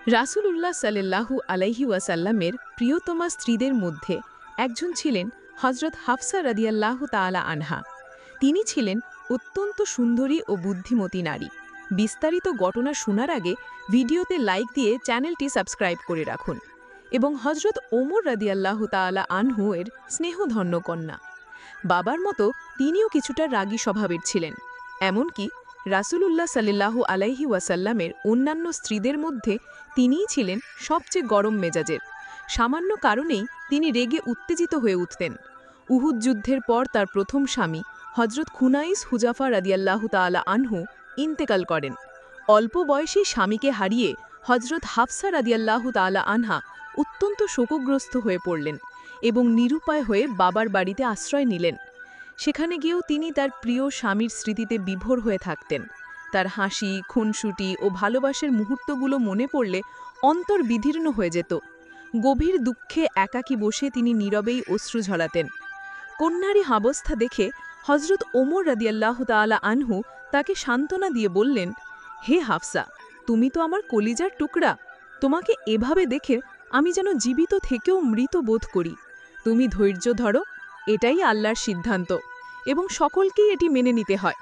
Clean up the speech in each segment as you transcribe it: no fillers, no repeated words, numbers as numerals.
রাসূলুল্লাহ সাল্লাল্লাহু আলাইহি ওয়াসাল্লামের প্রিয়তমা স্ত্রীদের মধ্যে একজন ছিলেন হজরত হাফসা রাদিয়াল্লাহু তাআলা আনহা। তিনি ছিলেন অত্যন্ত সুন্দরী ও বুদ্ধিমতী নারী। বিস্তারিত ঘটনা শোনার আগে ভিডিওতে লাইক দিয়ে চ্যানেলটি সাবস্ক্রাইব করে রাখুন এবং হজরত ওমর রাদিয়াল্লাহু তাআলা আনহু এর স্নেহধন্য কন্যা। বাবার মতো তিনিও কিছুটা রাগী স্বভাবের ছিলেন। এমনকি রাসূলুল্লাহ সাল্লাল্লাহু আলাইহি ওয়াসাল্লামের অন্যান্য স্ত্রীদের মধ্যে তিনিই ছিলেন সবচেয়ে গরম মেজাজের। সামান্য কারণেই তিনি রেগে উত্তেজিত হয়ে উঠতেন। উহুদ যুদ্ধের পর তার প্রথম স্বামী হজরত খুনাইস হুজাফা রাদিয়াল্লাহু তাআলা আনহু ইন্তেকাল করেন। অল্প বয়সী স্বামীকে হারিয়ে হজরত হাফসা রাদিয়াল্লাহু তাআলা আনহা অত্যন্ত শোকগ্রস্ত হয়ে পড়লেন এবং নিরুপায় হয়ে বাবার বাড়িতে আশ্রয় নিলেন। সেখানে গিয়েও তিনি তার প্রিয় স্বামীর স্মৃতিতে বিভোর হয়ে থাকতেন। তার হাসি, খুনসুটি ও ভালোবাসার মুহূর্তগুলো মনে পড়লে অন্তর বিদীর্ণ হয়ে যেত। গভীর দুঃখে একাকী বসে তিনি নীরবেই অশ্রু ঝরাতেন। কন্যারই অবস্থা দেখে হজরত ওমর রাদিয়াল্লাহু তাআলা আনহু তাকে সান্ত্বনা দিয়ে বললেন, হে হাফসা, তুমি তো আমার কলিজার টুকরা। তোমাকে এভাবে দেখে আমি যেন জীবিত থেকেও মৃত বোধ করি। তুমি ধৈর্য ধরো, এটাই আল্লাহর সিদ্ধান্ত এবং সকলকেই এটি মেনে নিতে হয়।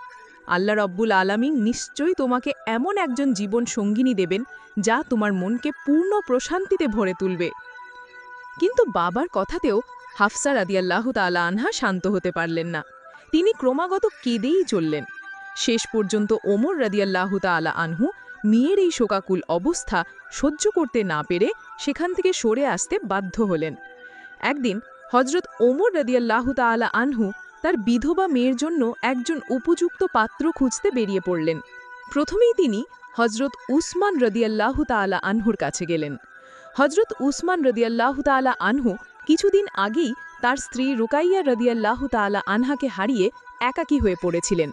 আল্লাহ রব্বুল আলামিন নিশ্চয়ই তোমাকে এমন একজন জীবন সঙ্গিনী দেবেন যা তোমার মনকে পূর্ণ প্রশান্তিতে ভরে তুলবে। কিন্তু বাবার কথাতেও হাফসা রাদিয়াল্লাহু তাআলা আনহা শান্ত হতে পারলেন না। তিনি ক্রমাগত কেঁদেই চললেন। শেষ পর্যন্ত ওমর রাদিয়াল্লাহু তাআলা আনহু মেয়ের এই শোকাকুল অবস্থা সহ্য করতে না পেরে সেখান থেকে সরে আসতে বাধ্য হলেন। একদিন হজরত ওমর রাদিয়াল্লাহু তাআলা আনহু তার বিধবা মেয়ের জন্য একজন উপযুক্ত পাত্র খুঁজতে বেরিয়ে পড়লেন। প্রথমেই তিনি হজরত উসমান রাদিয়াল্লাহু তাআলা আনহুর কাছে গেলেন। হজরত উসমান রাদিয়াল্লাহু তাআলা আনহু কিছুদিন আগেই তার স্ত্রী রুকাইয়া রাদিয়াল্লাহু তাআলা আনহাকে হারিয়ে একাকী হয়ে পড়েছিলেন।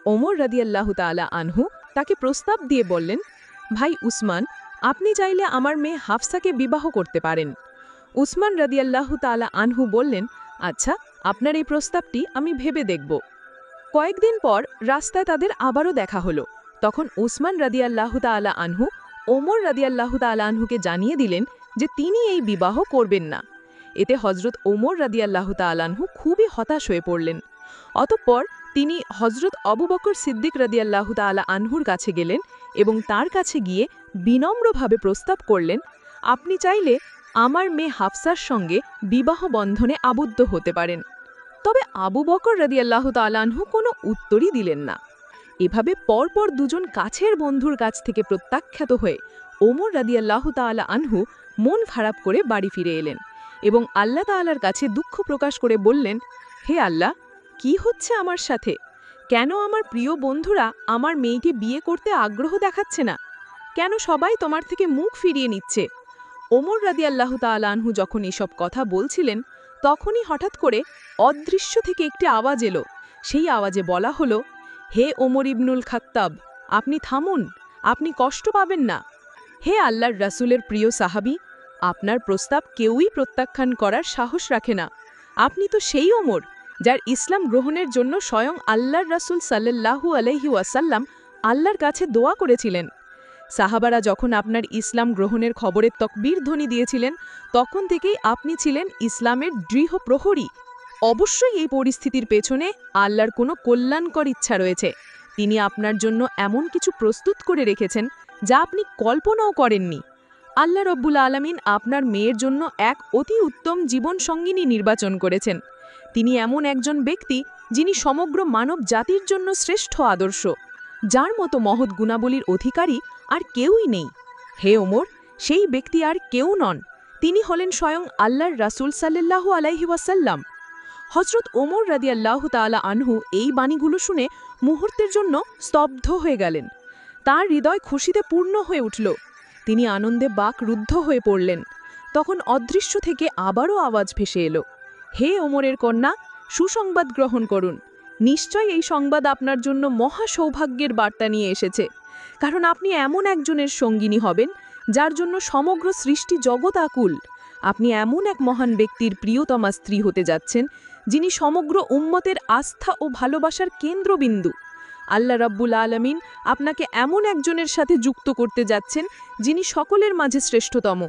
ওমর রাদিয়াল্লাহু তাআলা আনহু তাকে প্রস্তাব দিয়ে বললেন, ভাই উসমান, আপনি চাইলে আমার মেয়ে হাফসাকে বিবাহ করতে পারেন। উসমান রাদিয়াল্লাহু তাআলা আনহু বললেন, আচ্ছা, আপনার এই প্রস্তাবটি আমি ভেবে দেখব। কয়েকদিন পর রাস্তায় তাদের আবারও দেখা হলো। তখন উসমান রাদিয়াল্লাহু তাআলা আনহু ওমর রাদিয়াল্লাহু তাআলা আনহুকে জানিয়ে দিলেন যে তিনি এই বিবাহ করবেন না। এতে হজরত ওমর রাদিয়াল্লাহু তাআলা আনহু খুবই হতাশ হয়ে পড়লেন। অতঃপর তিনি হজরত আবু বকর সিদ্দিক রাদিয়াল্লাহু তাআলা আনহুর কাছে গেলেন এবং তার কাছে গিয়ে বিনম্রভাবে প্রস্তাব করলেন, আপনি চাইলে আমার মেয়ে হাফসার সঙ্গে বিবাহ বন্ধনে আবদ্ধ হতে পারেন। তবে আবু বকর রাদিয়াল্লাহু তাআলা আনহু কোনো উত্তরই দিলেন না। এভাবে পরপর দুজন কাছের বন্ধুর কাছ থেকে প্রত্যাখ্যাত হয়ে ওমর রাদিয়াল্লাহু তাআলা আনহু মন খারাপ করে বাড়ি ফিরে এলেন এবং আল্লাহ তাআলার কাছে দুঃখ প্রকাশ করে বললেন, হে আল্লাহ, কি হচ্ছে আমার সাথে? কেন আমার প্রিয় বন্ধুরা আমার মেয়েকে বিয়ে করতে আগ্রহ দেখাচ্ছে না? কেন সবাই তোমার থেকে মুখ ফিরিয়ে নিচ্ছে? ওমর রাদিয়াল্লাহু তাআলা আনহু যখন এসব কথা বলছিলেন, তখনই হঠাৎ করে অদৃশ্য থেকে একটি আওয়াজ এলো। সেই আওয়াজে বলা হলো, হে ওমর ইবনুল খাত্তাব, আপনি থামুন, আপনি কষ্ট পাবেন না। হে আল্লাহর রাসূলের প্রিয় সাহাবী, আপনার প্রস্তাব কেউই প্রত্যাখ্যান করার সাহস রাখে না। আপনি তো সেই ওমর যার ইসলাম গ্রহণের জন্য স্বয়ং আল্লাহর রাসূল সাল্লাল্লাহু আলাইহি ওয়াসাল্লাম আল্লাহর কাছে দোয়া করেছিলেন। সাহাবারা যখন আপনার ইসলাম গ্রহণের খবরের তকবীর ধ্বনি দিয়েছিলেন, তখন থেকেই আপনি ছিলেন ইসলামের দৃঢ় প্রহরী। অবশ্যই এই পরিস্থিতির পেছনে আল্লাহর কোনো কল্যাণকর ইচ্ছা রয়েছে। তিনি আপনার জন্য এমন কিছু প্রস্তুত করে রেখেছেন যা আপনি কল্পনাও করেননি। আল্লাহ রব্বুল আলামিন আপনার মেয়ের জন্য এক অতি উত্তম জীবন সঙ্গিনী নির্বাচন করেছেন। তিনি এমন একজন ব্যক্তি যিনি সমগ্র মানব জাতির জন্য শ্রেষ্ঠ আদর্শ, যার মতো মহৎ গুণাবলীর অধিকারী আর কেউই নেই। হে ওমর, সেই ব্যক্তি আর কেউ নন, তিনি হলেন স্বয়ং আল্লাহর রাসূল সাল্লাল্লাহু আলাইহি ওয়াসাল্লাম। হজরত ওমর রাদিয়াল্লাহু তাআলা আনহু এই বাণীগুলো শুনে মুহূর্তের জন্য স্তব্ধ হয়ে গেলেন। তার হৃদয় খুশিতে পূর্ণ হয়ে উঠল। তিনি আনন্দে বাকরুদ্ধ হয়ে পড়লেন। তখন অদৃশ্য থেকে আবারও আওয়াজ ভেসে এলো, হে ওমরের কন্যা, সুসংবাদ গ্রহণ করুন। নিশ্চয় এই সংবাদ আপনার জন্য মহা সৌভাগ্যের বার্তা নিয়ে এসেছে, কারণ আপনি এমন একজনের সঙ্গিনী হবেন যার জন্য সমগ্র সৃষ্টি জগৎ আকুল। আপনি এমন এক মহান ব্যক্তির প্রিয়তমা স্ত্রী হতে যাচ্ছেন যিনি সমগ্র উম্মতের আস্থা ও ভালোবাসার কেন্দ্রবিন্দু। আল্লাহ রাব্বুল আলামিন আপনাকে এমন একজনের সাথে যুক্ত করতে যাচ্ছেন যিনি সকলের মাঝে শ্রেষ্ঠতম।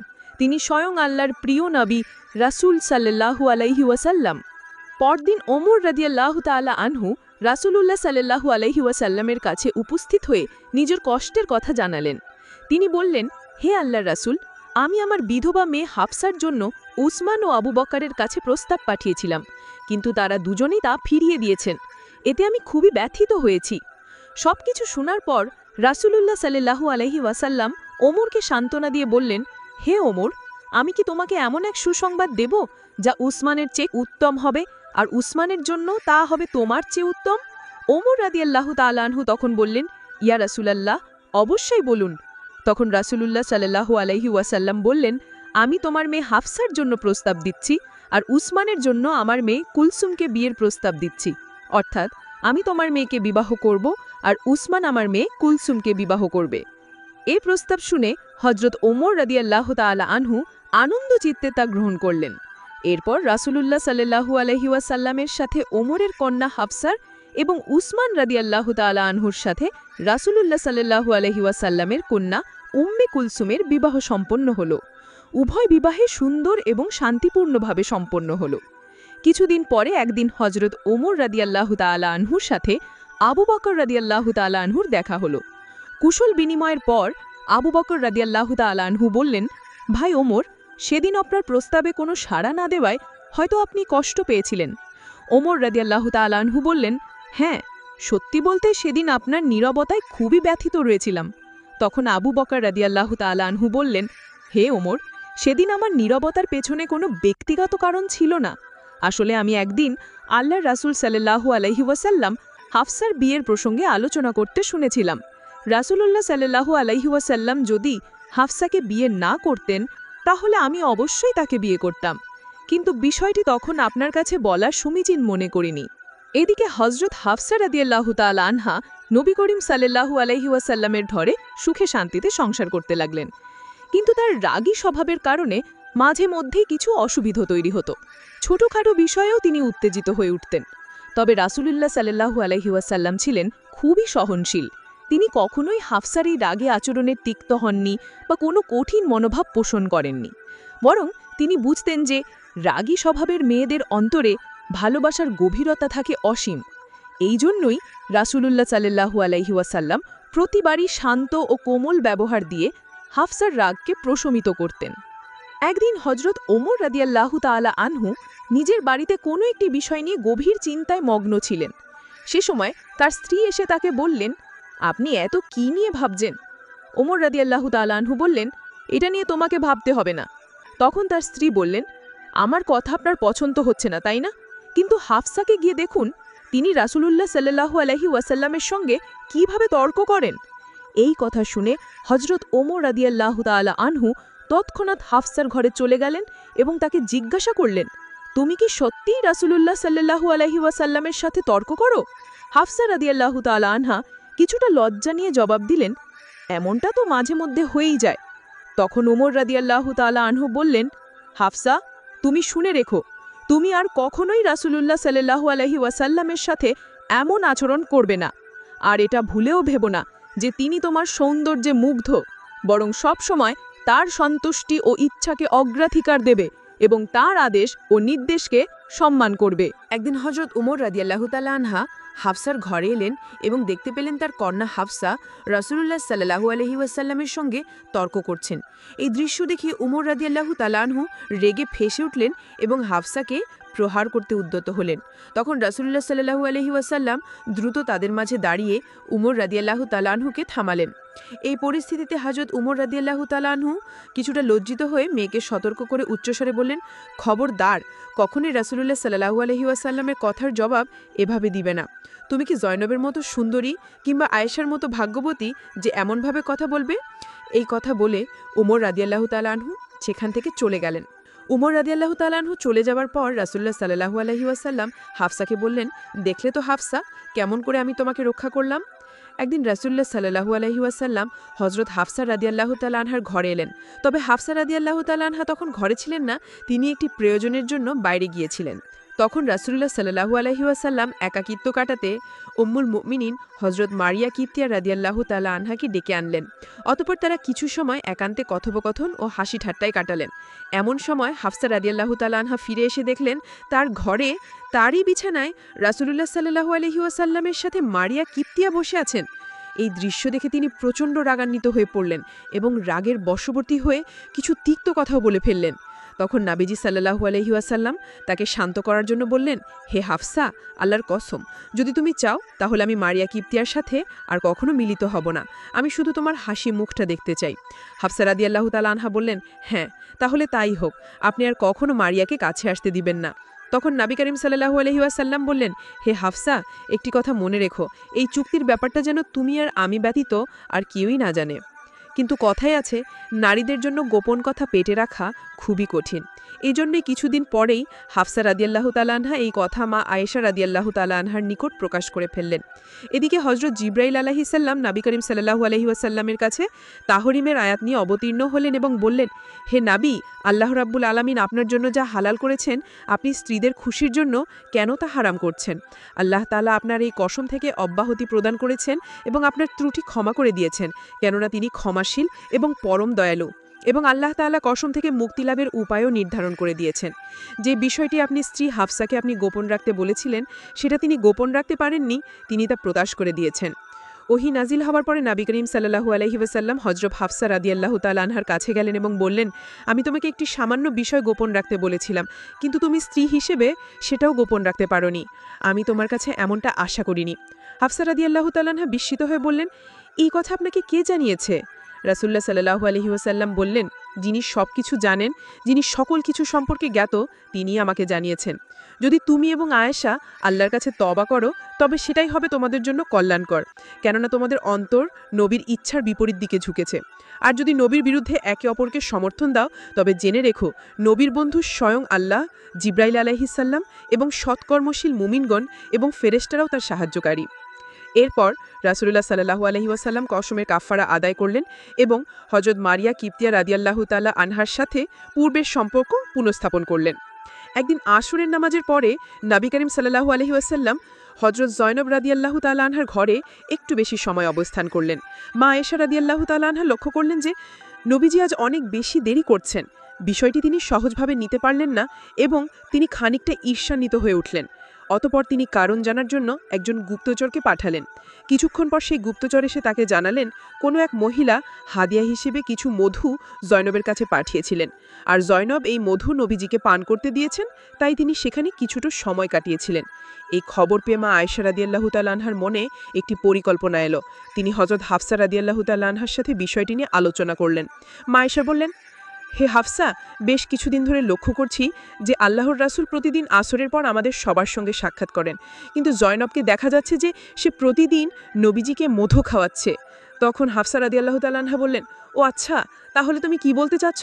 তিনি স্বয়ং আল্লাহর প্রিয় নবী রাসূল সাল্লাল্লাহু আলাইহি ওয়াসাল্লাম। পরদিন ওমর রাদিয়াল্লাহু তাআলা আনহু রাসূলুল্লাহ সাল্লাল্লাহু আলাইহি ওয়াসাল্লামের কাছে উপস্থিত হয়ে নিজের কষ্টের কথা জানালেন। তিনি বললেন, হে আল্লাহর রাসূল, আমি আমার বিধবা মেয়ে হাফসার জন্য উসমান ও আবু বকরের কাছে প্রস্তাব পাঠিয়েছিলাম, কিন্তু তারা দুজনেই তা ফিরিয়ে দিয়েছেন। এতে আমি খুবই ব্যথিত হয়েছি। সবকিছু শোনার পর রাসূলুল্লাহ সাল্লাল্লাহু আলাইহি ওয়াসাল্লাম ওমরকে সান্ত্বনা দিয়ে বললেন, হে ওমর, আমি কি তোমাকে এমন এক সুসংবাদ দেব যা উসমানের চেয়ে উত্তম হবে, আর উসমানের জন্য তা হবে তোমার চেয়ে উত্তম? ওমর রাদিয়াল্লাহু তাআলা আনহু তখন বললেন, ইয়া রাসূলাল্লাহ, অবশ্যই বলুন। তখন রাসূলুল্লাহ সাল্লাল্লাহু আলাইহি ওয়াসাল্লাম বললেন, আমি তোমার মেয়ে হাফসার জন্য প্রস্তাব দিচ্ছি, আর উসমানের জন্য আমার মেয়ে কুলসুমকে বিয়ের প্রস্তাব দিচ্ছি। অর্থাৎ আমি তোমার মেয়েকে বিবাহ করব, আর উসমান আমার মেয়ে কুলসুমকে বিবাহ করবে। এই প্রস্তাব শুনে হযরত ওমর রাদিয়াল্লাহু তাআলা আনহু আনন্দ চিত্তে তা গ্রহণ করলেন। এরপর রাসূলুল্লাহ সাল্লাল্লাহু আলাইহি ওয়াসাল্লামের সাথে ওমরের কন্যা হাফসার এবং উসমান রাদিয়াল্লাহু তাআলা আনহুর সাথে রাসূলুল্লাহ সাল্লাল্লাহু আলাইহি ওয়াসাল্লামের কন্যা উম্মে কুলসুমের বিবাহ সম্পন্ন হল। উভয় বিবাহে সুন্দর এবং শান্তিপূর্ণভাবে সম্পন্ন হল। কিছুদিন পরে একদিন হযরত ওমর রাদিয়াল্লাহু তাআলা আনহুর সাথে আবু বকর রাদিয়াল্লাহু তাআলা আনহুর দেখা হল। কুশল বিনিময়ের পর আবু বকর রাদিয়াল্লাহু তাআলা আনহু বললেন, ভাই ওমর, সেদিন আপনার প্রস্তাবে কোনো সাড়া না দেওয়ায় হয়তো আপনি কষ্ট পেয়েছিলেন। ওমর রাদিয়াল্লাহু তাআলা আনহু বললেন, হ্যাঁ, সত্যি বলতে সেদিন আপনার নীরবতায় খুবই ব্যথিত রয়েছিলাম। তখন আবু বকর রাদিয়াল্লাহু তাআলা আনহু বললেন, হে ওমর, সেদিন আমার নীরবতার পেছনে কোনো ব্যক্তিগত কারণ ছিল না। আসলে আমি একদিন আল্লাহর রাসূল সাল্লাল্লাহু আলাইহি ওয়াসাল্লাম হাফসার বিয়ের প্রসঙ্গে আলোচনা করতে শুনেছিলাম। রাসূলুল্লাহ সাল্লাল্লাহু আলাইহি ওয়াসাল্লাম যদি হাফসাকে বিয়ে না করতেন, তাহলে আমি অবশ্যই তাকে বিয়ে করতাম, কিন্তু বিষয়টি তখন আপনার কাছে বলা সমীচীন মনে করিনি। এদিকে হযরত হাফসা রাদিয়াল্লাহু তাআলা আনহা নবী করিম সাল্লাল্লাহু আলাইহি ওয়াসাল্লামের ঘরে সুখে শান্তিতে সংসার করতে লাগলেন। কিন্তু তার রাগী স্বভাবের কারণে মাঝে মধ্যেই কিছু অসুবিধা তৈরি হতো। ছোটখাটো বিষয়েও তিনি উত্তেজিত হয়ে উঠতেন। তবে রাসূলুল্লাহ সাল্লাল্লাহু আলাইহি ওয়াসাল্লাম ছিলেন খুবই সহনশীল। তিনি কখনোই হাফসার এই রাগে আচরণের তিক্ত হননি বা কোনো কঠিন মনোভাব পোষণ করেননি। বরং তিনি বুঝতেন যে রাগী স্বভাবের মেয়েদের অন্তরে ভালোবাসার গভীরতা থাকে অসীম। এই জন্যই রাসূলুল্লাহ সাল্লাল্লাহু আলাইহি ওয়াসাল্লাম প্রতিবারই শান্ত ও কোমল ব্যবহার দিয়ে হাফসার রাগকে প্রশমিত করতেন। একদিন হযরত ওমর রাদিয়াল্লাহু তাআলা আনহু নিজের বাড়িতে কোনো একটি বিষয় নিয়ে গভীর চিন্তায় মগ্ন ছিলেন। সে সময় তার স্ত্রী এসে তাকে বললেন, আপনি এত কি নিয়ে ভাবছেন? ওমর রাদিয়াল্লাহু তাআলা আনহু বললেন, এটা নিয়ে তোমাকে ভাবতে হবে না। তখন তার স্ত্রী বললেন, আমার কথা আপনার পছন্দ হচ্ছে না, তাই না? কিন্তু হাফসাকে গিয়ে দেখুন, তিনি রাসূলুল্লাহ সাল্লাল্লাহু আলাইহি ওয়াসাল্লামের সঙ্গে কিভাবে তর্ক করেন। এই কথা শুনে হযরত ওমর রাদিয়াল্লাহু তাআলা আনহু তৎক্ষণাৎ হাফসার ঘরে চলে গেলেন এবং তাকে জিজ্ঞাসা করলেন, তুমি কি সত্যিই রাসূলুল্লাহ সাল্লাল্লাহু আলাইহি ওয়াসাল্লামের সাথে তর্ক করো? হাফসা রাদিয়াল্লাহু তাআলা আনহা কিছুটা লজ্জা নিয়ে জবাব দিলেন, এমনটা তো মাঝে মধ্যে হয়েই যায়। তখন ওমর রাদিয়াল্লাহু তাআলা আনহু বললেন, হাফসা, তুমি শুনে রেখো, তুমি আর কখনোই রাসূলুল্লাহ সাল্লাল্লাহু আলাইহি ওয়াসাল্লামের সাথে এমন আচরণ করবে না। আর এটা ভুলেও ভেবো না যে তিনি তোমার সৌন্দর্যে মুগ্ধ, বরং সব সময় তার সন্তুষ্টি ও ইচ্ছাকে অগ্রাধিকার দেবে এবং তার আদেশ ও নির্দেশকে সম্মান করবে। একদিন হযরত ওমর রাদিয়াল্লাহু তাআলা আনহা হাফসার ঘরে এলেন এবং দেখতে পেলেন তার কন্যা হাফসা রাসূলুল্লাহ সাল্লাল্লাহু আলাইহি ওয়াসাল্লামের সঙ্গে তর্ক করছেন। এই দৃশ্য দেখে ওমর রাদিয়াল্লাহু তাআলা আনহু রেগে ফেঁসে উঠলেন এবং হাফসাকে প্রহার করতে উদ্যত হলেন। তখন রাসূলুল্লাহ সাল্লাল্লাহু আলাইহি ওয়াসাল্লাম দ্রুত তাদের মাঝে দাঁড়িয়ে ওমর রাদিয়াল্লাহু তাআলা আনহুকে থামালেন। এই পরিস্থিতিতে হযরত ওমর রাদিয়াল্লাহু তাআলা আনহু কিছুটা লজ্জিত হয়ে মেয়েকে সতর্ক করে উচ্চস্বরে বললেন, খবরদার, কখনোই রাসূলুল্লাহ সাল্লাল্লাহু আলাইহি ওয়াসাল্লামের কথার জবাব এভাবে দিবে না। তুমি কি জয়নবের মতো সুন্দরী কিংবা আয়েশার মতো ভাগ্যবতী যে এমনভাবে কথা বলবে? এই কথা বলে ওমর রাদিয়াল্লাহু তাআলা আনহু সেখান থেকে চলে গেলেন। উমর রাদিয়াল্লাহু তাআলা আনহু চলে যাবার পর রাসূলুল্লাহ সাল্লাল্লাহু আলাইহি ওয়াসাল্লাম হাফসাকে বললেন, দেখলে তো হাফসা, কেমন করে আমি তোমাকে রক্ষা করলাম। একদিন রাসূলুল্লাহ সাল্লাল্লাহু আলাইহি ওয়াসাল্লাম হযরত হাফসা রাদিয়াল্লাহু তাআলা আনহার ঘরে এলেন। তবে হাফসা রাদিয়াল্লাহু তাআলা আনহা তখন ঘরে ছিলেন না, তিনি একটি প্রয়োজনের জন্য বাইরে গিয়েছিলেন। তখন রাসূলুল্লাহ সাল্লাল্লাহু আলাইহি ওয়াসাল্লাম একাকিত্ব কাটাতে উম্মুল মুমিনিন হযরত মারিয়া কিবতিয়া রাদিয়াল্লাহু তাআলা আনহাকে ডেকে আনলেন। অতঃপর তারা কিছু সময় একান্তে কথোপকথন ও হাসি ঠাট্টায় কাটালেন। এমন সময় হাফসা রাদিয়াল্লাহু তাআলা আনহা ফিরে এসে দেখলেন তার ঘরে তারই বিছানায় রাসূলুল্লাহ সাল্লাল্লাহু আলাইহি ওয়াসাল্লামের সাথে মারিয়া কিবতিয়া বসে আছেন। এই দৃশ্য দেখে তিনি প্রচণ্ড রাগান্বিত হয়ে পড়লেন এবং রাগের বশবর্তী হয়ে কিছু তিক্ত কথাও বলে ফেললেন। তখন নাবিজি সাল্লাল্লাহু আলাইহি ওয়াসাল্লাম তাকে শান্ত করার জন্য বললেন, হে হাফসা, আল্লাহর কসম, যদি তুমি চাও তাহলে আমি মারিয়া কিবতিয়ার সাথে আর কখনো মিলিত হব না। আমি শুধু তোমার হাসি মুখটা দেখতে চাই। হাফসা রাদিয়াল্লাহু তাআলা আনহা বললেন, হ্যাঁ, তাহলে তাই হোক, আপনি আর কখনো মারিয়াকে কাছে আসতে দিবেন না। তখন নবী করিম সাল্লাল্লাহু আলাইহি ওয়াসাল্লাম বললেন, হে হাফসা, একটি কথা মনে রেখো, এই চুক্তির ব্যাপারটা যেন তুমি আর আমি ব্যতীত আর কেউই না জানে। কিন্তু কথাই আছে, নারীদের জন্য গোপন কথা পেটে রাখা খুবই কঠিন। এই জন্যই কিছুদিন পরেই হাফসা রাদিয়াল্লাহু তাআলা আনহা এই কথা মা আয়েশা রাদিয়াল্লাহু তাআলা আনহার নিকট প্রকাশ করে ফেললেন। এদিকে হযরত জিবরাইল আলাইহিস সালাম নবী করিম সাল্লাল্লাহু আলাইহি ওয়াসাল্লামের কাছে তাহরিমের আয়াত নিয়ে অবতীর্ণ হলেন এবং বললেন, হে নবী, আল্লাহ রাব্বুল আলামিন আপনার জন্য যা হালাল করেছেন আপনি স্ত্রীদের খুশির জন্য কেন তা হারাম করছেন? আল্লাহ তাআলা আপনার এই কসম থেকে অব্যাহতি প্রদান করেছেন এবং আপনার ত্রুটি ক্ষমা করে দিয়েছেন, কেননা তিনি ক্ষমাশীল এবং পরম দয়ালু। এবং আল্লাহ তাআলা কসম থেকে মুক্তিলাভের উপায়ও নির্ধারণ করে দিয়েছেন। যে বিষয়টি আপনি স্ত্রী হাফসাকে আপনি গোপন রাখতে বলেছিলেন সেটা তিনি গোপন রাখতে পারেননি, তিনি তা প্রকাশ করে দিয়েছেন। ওহী নাজিল হওয়ার পরে নবী করিম সাল্লাল্লাহু আলাইহি ওয়াসাল্লাম হযরত হাফসা রাদিয়াল্লাহু তাআলা আনহার কাছে গেলেন এবং বললেন, আমি তোমাকে একটি সামান্য বিষয় গোপন রাখতে বলেছিলাম, কিন্তু তুমি স্ত্রী হিসেবে সেটাও গোপন রাখতে পারোনি। আমি তোমার কাছে এমনটা আশা করিনি। হাফসা রাদিয়াল্লাহু তাআলা আনহা বিস্মিত হয়ে বললেন, এই কথা আপনাকে কে জানিয়েছে? রাসূলুল্লাহ সাল্লাল্লাহু আলাইহি ওয়াসাল্লাম বললেন, যিনি সব কিছু জানেন, যিনি সকল কিছু সম্পর্কে জ্ঞাত, তিনিই আমাকে জানিয়েছেন। যদি তুমি এবং আয়েশা আল্লাহর কাছে তওবা করো তবে সেটাই হবে তোমাদের জন্য কল্যাণকর, কেননা তোমাদের অন্তর নবীর ইচ্ছার বিপরীত দিকে ঝুঁকেছে। আর যদি নবীর বিরুদ্ধে একে অপরকে সমর্থন দাও তবে জেনে রেখো, নবীর বন্ধু স্বয়ং আল্লাহ, জিবরাইল আলাইহিস সালাম এবং সৎকর্মশীল মুমিনগণ এবং ফেরেশতারাও তার সাহায্যকারী। এরপর রাসূলুল্লাহ সাল্লাল্লাহু আলাইহি ওয়াসাল্লাম কসমের কাফারা আদায় করলেন এবং হযরত মারিয়া কিবতিয়া রাদিয়াল্লাহু তাআলা আনহার সাথে পূর্বের সম্পর্ক পুনঃস্থাপন করলেন। একদিন আসরের নামাজের পরে নবী করিম সাল্লাল্লাহু আলাইহি ওয়াসাল্লাম হযরত জয়নব রাদিয়াল্লাহু তাআলা আনহার ঘরে একটু বেশি সময় অবস্থান করলেন। মা আয়েশা রাদিয়াল্লাহু তাআলা আনহা লক্ষ্য করলেন যে নবীজি আজ অনেক বেশি দেরি করছেন। বিষয়টি তিনি সহজভাবে নিতে পারলেন না এবং তিনি খানিকটা ঈর্ষান্বিত হয়ে উঠলেন। অতঃপর তিনি কারণ জানার জন্য একজন গুপ্তচরকে পাঠালেন। কিছুক্ষণ পর সেই গুপ্তচর এসে তাকে জানালেন, কোনো এক মহিলা হাদিয়া হিসেবে কিছু মধু জয়নবের কাছে পাঠিয়েছিলেন, আর জয়নব এই মধু নবীজিকে পান করতে দিয়েছেন, তাই তিনি সেখানে কিছুটা সময় কাটিয়েছিলেন। এই খবর পেয়ে মা আয়েশা রাদিয়াল্লাহু তাআলা আনহার মনে একটি পরিকল্পনা এলো। তিনি হযরত হাফসা রাদিয়াল্লাহু তাআলা আনহার সাথে বিষয়টি নিয়ে আলোচনা করলেন। মা আয়েশা বললেন, হে হাফসা, বেশ কিছুদিন ধরে লক্ষ্য করছি যে আল্লাহর রাসূল প্রতিদিন আসরের পর আমাদের সবার সঙ্গে সাক্ষাৎ করেন, কিন্তু জয়নবকে দেখা যাচ্ছে যে সে প্রতিদিন নবীজিকে মধু খাওয়াচ্ছে। তখন হাফসা রাদিয়াল্লাহু তাআলা আনহা বললেন, ও আচ্ছা, তাহলে তুমি কি বলতে চাচ্ছ?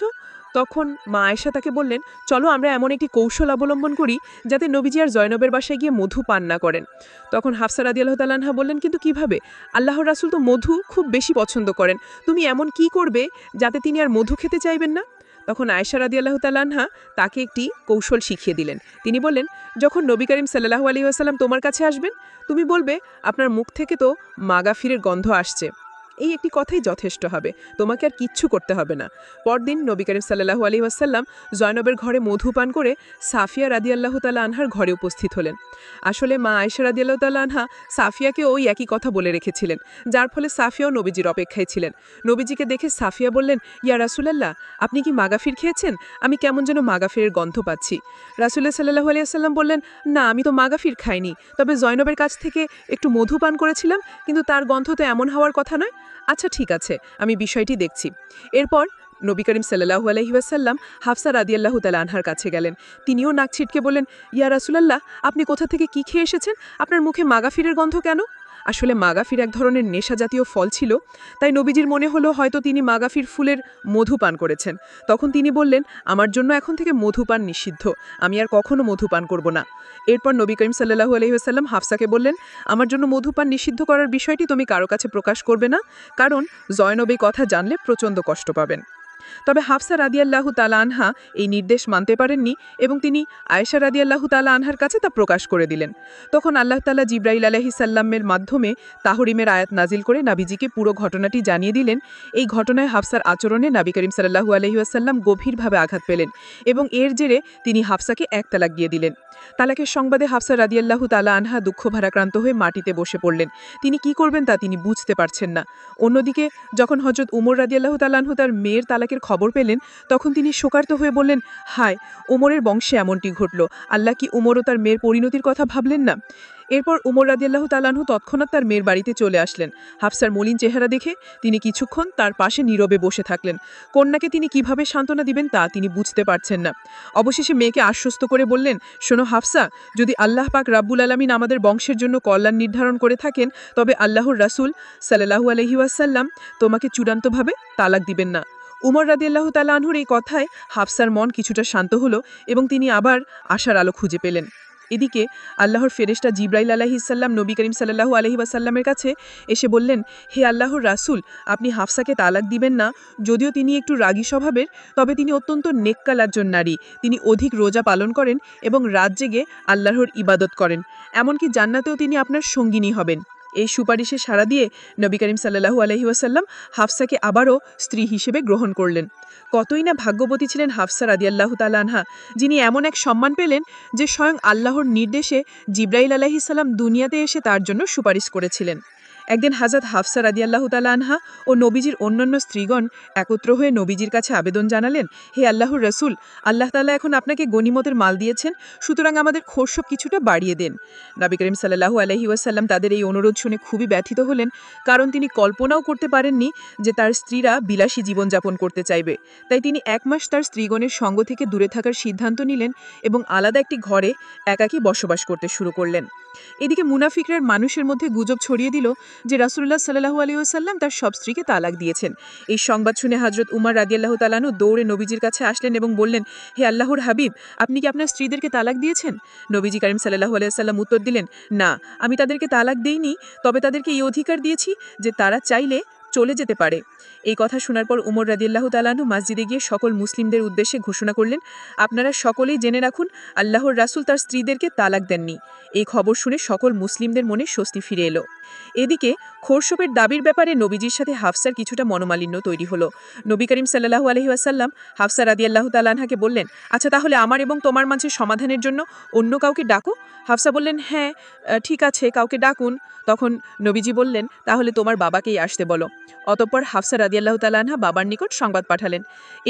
তখন মা আয়েশা তাকে বললেন, চলো আমরা এমন একটি কৌশল অবলম্বন করি যাতে নবীজি আর জয়নবের বাসায় গিয়ে মধু পান না করেন। তখন হাফসা রাদিয়াল্লাহু তাআলা আনহা বললেন, কিন্তু কিভাবে? আল্লাহর রাসূল তো মধু খুব বেশি পছন্দ করেন, তুমি এমন কি করবে যাতে তিনি আর মধু খেতে চাইবেন না? তখন আয়েশা রাদিয়াল্লাহু তাআলা আনহা তাকে একটি কৌশল শিখিয়ে দিলেন। তিনি বললেন, যখন নবী করিম সাল্লাল্লাহু আলাইহি ওয়াসাল্লাম তোমার কাছে আসবেন, তুমি বলবে, আপনার মুখ থেকে তো মাগাফিরের গন্ধ আসছে। এই একটি কথাই যথেষ্ট হবে, তোমাকে আর কিচ্ছু করতে হবে না। পরদিন নবী করিম সাল্লাল্লাহু আলাইহি ওয়াসাল্লাম জয়নবের ঘরে মধু পান করে সাফিয়া রাদিয়াল্লাহু তাআলা আনহার ঘরে উপস্থিত হলেন। আসলে মা আয়েশা রাদিয়াল্লাহু তাআলা আনহা সাফিয়াকে ওই একই কথা বলে রেখেছিলেন, যার ফলে সাফিয়াও নবীজির অপেক্ষায় ছিলেন। নবীজিকে দেখে সাফিয়া বললেন, ইয়া রাসূলুল্লাহ, আপনি কি মাগাফির খেয়েছেন? আমি কেমন যেন মাগাফিরের গন্ধ পাচ্ছি। রাসূলুল্লাহ সাল্লাল্লাহু আলাইহি ওয়াসাল্লাম বললেন, না, আমি তো মাগাফির খাইনি, তবে জয়নবের কাছ থেকে একটু মধু পান করেছিলাম, কিন্তু তার গন্ধ তো এমন হওয়ার কথা নয়। আচ্ছা, ঠিক আছে, আমি বিষয়টি দেখছি। এরপর নবী করিম সাল্লাল্লাহু আলাইহি ওয়াসাল্লাম হাফসা রাদিয়াল্লাহু তাআলা আনহার কাছে গেলেন। তিনিও নাক ছিটকে বললেন, ইয়া রাসূলুল্লাহ, আপনি কোথা থেকে কি খেয়ে এসেছেন? আপনার মুখে মাগাফিরের গন্ধ কেন? আসলে মাগাফির এক ধরনের নেশা জাতীয় ফল ছিল, তাই নবীজির মনে হলো হয়তো তিনি মাগাফির ফুলের মধু পান করেছেন। তখন তিনি বললেন, আমার জন্য এখন থেকে মধু পান নিষিদ্ধ, আমি আর কখনো মধু পান করব না। এরপর নবী করিম সাল্লাল্লাহু আলাইহি ওয়াসাল্লাম হাফসাকে বললেন, আমার জন্য মধু পান নিষিদ্ধ করার বিষয়টি তুমি কারো কাছে প্রকাশ করবে না, কারণ জয়নব এই কথা জানলে প্রচণ্ড কষ্ট পাবেন। তবে হাফসা রাদিয়াল্লাহু তাআলা আনহা এই নির্দেশ মানতে পারেননি এবং তিনি আয়েশা রাদিয়াল্লাহু তাআলা আনহার কাছে তা প্রকাশ করে দিলেন। তখন আল্লাহ তাআলা জিবরাইল আলাইহিস সালামের মাধ্যমে তাহরিমের আয়াত নাজিল করে নবীজিকে পুরো ঘটনাটি জানিয়ে দিলেন। এই ঘটনায় হাফসার আচরণে নবী করিম সাল্লাল্লাহু আলাইহি ওয়াসাল্লাম গভীরভাবে আঘাত পেলেন এবং এর জেরে তিনি হাফসাকে এক তালাক দিয়ে দিলেন। তালাকের সংবাদে হাফসা রাদিয়াল্লাহু তাআলা আনহা দুঃখ ভারাক্রান্ত হয়ে মাটিতে বসে পড়লেন। তিনি কি করবেন তা তিনি বুঝতে পারছেন না। অন্যদিকে যখন হযরত উমর রাদিয়াল্লাহু তাআলা আনহু তার মেয়ের তালাকের খবর পেলেন, তখন তিনি শোকার্ত হয়ে বললেন, হায়, উমরের বংশে এমনটি ঘটল। আল্লাহ কি উমর ও তার মেয়ের পরিণতির কথা ভাবলেন না? এরপর উমর রাদিয়াল্লাহু তাআলা আনহু তৎক্ষণাৎ তার মেয়ের বাড়িতে চলে আসলেন। হাফসার মলিন চেহারা দেখে তিনি কিছুক্ষণ তার পাশে নীরবে বসে থাকলেন। কন্যাকে তিনি কিভাবে সান্ত্বনা দিবেন তা তিনি বুঝতে পারছেন না। অবশেষে মেয়েকে আশ্বস্ত করে বললেন, শোনো হাফসা, যদি আল্লাহ পাক রাব্বুল আলামিন আমাদের বংশের জন্য কল্যাণ নির্ধারণ করে থাকেন, তবে আল্লাহর রাসূল সাল্লাল্লাহু আলাইহি ওয়াসাল্লাম তোমাকে চূড়ান্তভাবে তালাক দিবেন না। উমর রাদিয়াল্লাহু তাআলা আনহুর এই কথায় হাফসার মন কিছুটা শান্ত হলো এবং তিনি আবার আশার আলো খুঁজে পেলেন। এদিকে আল্লাহর ফেরেশতা জিবরাইল আলাইহিস সালাম নবী করিম সাল্লাল্লাহু আলাইহি ওয়াসাল্লামের কাছে এসে বললেন, হে আল্লাহর রাসূল, আপনি হাফসাকে তালাক দিবেন না। যদিও তিনি একটু রাগী স্বভাবের, তবে তিনি অত্যন্ত নেককার একজন নারী। তিনি অধিক রোজা পালন করেন এবং রাত জেগে আল্লাহর ইবাদত করেন। এমনকি জান্নাতেও তিনি আপনার সঙ্গিনী হবেন। এই সুপারিশে সাড়া দিয়ে নবী করিম সাল্লাল্লাহু আলাইহি ওয়াসাল্লাম হাফসাকে আবারও স্ত্রী হিসেবে গ্রহণ করলেন। কতই না ভাগ্যবতী ছিলেন হাফসা রাদিয়াল্লাহু তাআলা আনহা, যিনি এমন এক সম্মান পেলেন যে স্বয়ং আল্লাহর নির্দেশে জিবরাইল আলাইহিস সালাম দুনিয়াতে এসে তার জন্য সুপারিশ করেছিলেন। একদিন হযরত হাফসা রাদিয়াল্লাহু তাআলা আনহা ও নবীজির অন্যান্য স্ত্রীগণ একত্র হয়ে নবীজির কাছে আবেদন জানালেন, হে আল্লাহর রাসূল, আল্লাহ তাআলা এখন আপনাকে গনিমতের মাল দিয়েছেন, সুতরাং আমাদের খোরসব কিছুটা বাড়িয়ে দেন। নবী করিম সাল্লাল্লাহু আলাইহি ওয়াসাল্লাম তাদের এই অনুরোধ শুনে খুবই ব্যথিত হলেন, কারণ তিনি কল্পনাও করতে পারেননি যে তার স্ত্রীরা বিলাসী জীবনযাপন করতে চাইবে। তাই তিনি 1 মাস তার স্ত্রীগণের সঙ্গ থেকে দূরে থাকার সিদ্ধান্ত নিলেন এবং আলাদা একটি ঘরে একাকী বসবাস করতে শুরু করলেন। এদিকে মুনাফিকরা মানুষের মধ্যে গুজব ছড়িয়ে দিল যে রাসূলুল্লাহ সাল্লাল্লাহু আলাইহি ওয়াসাল্লাম তার সব স্ত্রীকে তালাক দিয়েছেন। এই সংবাদ শুনে হযরত উমর রাদিয়াল্লাহু তাআলা আনহু দৌড়ে নবীজির কাছে আসলেন এবং বললেন, হে আল্লাহর হাবিব, আপনি কি আপনার স্ত্রীদেরকে তালাক দিয়েছেন? নবীজি করিম সাল্লাল্লাহু আলাইহি ওয়াসাল্লাম উত্তর দিলেন, না, আমি তাদেরকে তালাক দেইনি, তবে তাদেরকে এই অধিকার দিয়েছি যে তারা চাইলে চলে যেতে পারে। এই কথা শোনার পর উমর রাদিয়াল্লাহু তাআলা আনহু মসজিদে গিয়ে সকল মুসলিমদের উদ্দেশ্যে ঘোষণা করলেন, আপনারা সকলেই জেনে রাখুন, আল্লাহর রাসূল তার স্ত্রীদেরকে তালাক দেননি। এই খবর শুনে সকল মুসলিমদের মনে স্বস্তি ফিরে এলো। এদিকে খোরশবের দাবির ব্যাপারে নবীজির সাথে হাফসার কিছুটা মনোমালিন্য তৈরি হলো। নবী করিম সাল্লাল্লাহু আলাইহি ওয়াসাল্লাম হাফসা রাদিয়াল্লাহু তাআলা আনহাকে বললেন, আচ্ছা, তাহলে আমার এবং তোমার মাঝে সমাধানের জন্য অন্য কাউকে ডাকো। হাফসা বললেন, হ্যাঁ, ঠিক আছে, কাউকে ডাকুন। তখন নবীজি বললেন, তাহলে তোমার বাবাকেই আসতে বলো। অতঃপর হাফসা রাদিয়াল্লাহু তাআলা আনহা বাবার নিকট সংবাদ পাঠালেন।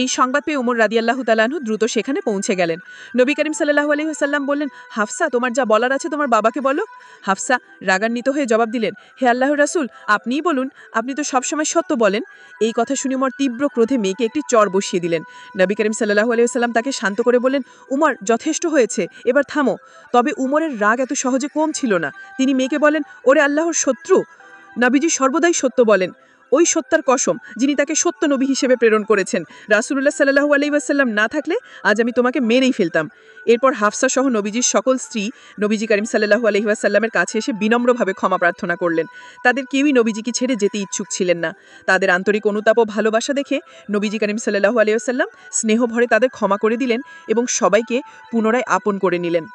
এই সংবাদ পেয়ে উমর রাদিয়াল্লাহু তাআলা আনহু দ্রুত সেখানে পৌঁছে গেলেন। নবী করিম সাল্লাল্লাহু আলাইহি ওয়াসাল্লাম বললেন, হাফসা, তোমার যা বলার আছে তোমার বাবাকে বলো। হাফসা রাগান্বিত হয়ে জবাব দিলেন, হে আল্লাহর রাসূল, আপনিই বলুন, আপনি তো সবসময় সত্য বলেন। এই কথা শুনে উমর তীব্র ক্রোধে মেয়েকে একটি চড় বসিয়ে দিলেন। নবী করিম সাল্লাল্লাহু আলাইহি ওয়াসাল্লাম তাকে শান্ত করে বললেন, উমর, যথেষ্ট হয়েছে, এবার থামো। তবে উমরের রাগ এত সহজে কম ছিল না। তিনি মেয়েকে বলেন, ওরে আল্লাহর শত্রু, নবীজি সর্বদাই সত্য বলেন। ওই সত্যার কসম যিনি তাকে সত্য নবী হিসেবে প্রেরণ করেছেন, রাসূলুল্লাহ সাল্লাল্লাহু আলাইহি ওয়াসাল্লাম না থাকলে আজ আমি তোমাকে মেরেই ফেলতাম। এরপর হাফসা সহ নবীজির সকল স্ত্রী নবীজি করিম সাল্লাল্লাহু আলাইহি ওয়াসাল্লামের কাছে এসে বিনম্রভাবে ক্ষমা প্রার্থনা করলেন। তাদের কেউই নবীজিকে ছেড়ে যেতে ইচ্ছুক ছিলেন না। তাদের আন্তরিক অনুতাপ ও ভালোবাসা দেখে নবীজি করিম সাল্লাল্লাহু আলাইহি ওয়াসাল্লাম স্নেহ ভরে তাদের ক্ষমা করে দিলেন এবং সবাইকে পুনরায় আপন করে নিলেন।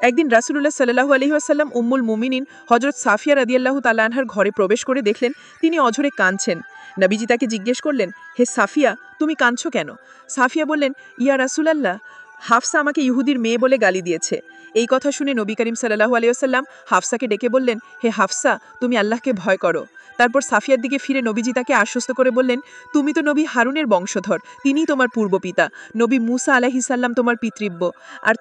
একদিন রাসূলুল্লাহ সাল্লাল্লাহু আলাইহি ওয়াসাল্লাম উম্মুল মুমিনিন হযরত সাফিয়া রাদিয়াল্লাহু তাআলা আনহার ঘরে প্রবেশ করে দেখলেন তিনি অঝরে কাঁদছেন। নবীজি তাকে জিজ্ঞেস করলেন, হে সাফিয়া, তুমি কাঁদছো কেন? সাফিয়া বললেন, ইয়া রাসূলুল্লাহ, হাফসা আমাকে ইহুদির মেয়ে বলে গালি দিয়েছে। এই কথা শুনে নবী করিম সাল্লাল্লাহু আলাইহি ওয়াসাল্লাম হাফসাকে ডেকে বললেন, হে হাফসা, তুমি আল্লাহকে ভয় করো। তারপর সাফিয়ার দিকে ফিরে নবীজি তাকে আশ্বস্ত করে বললেন, তুমি তো নবী হারুনের বংশধর, তিনিই তোমার পূর্বপিতা। নবী মূসা আলাইহিস সালাম তোমার পিতৃব্য, আর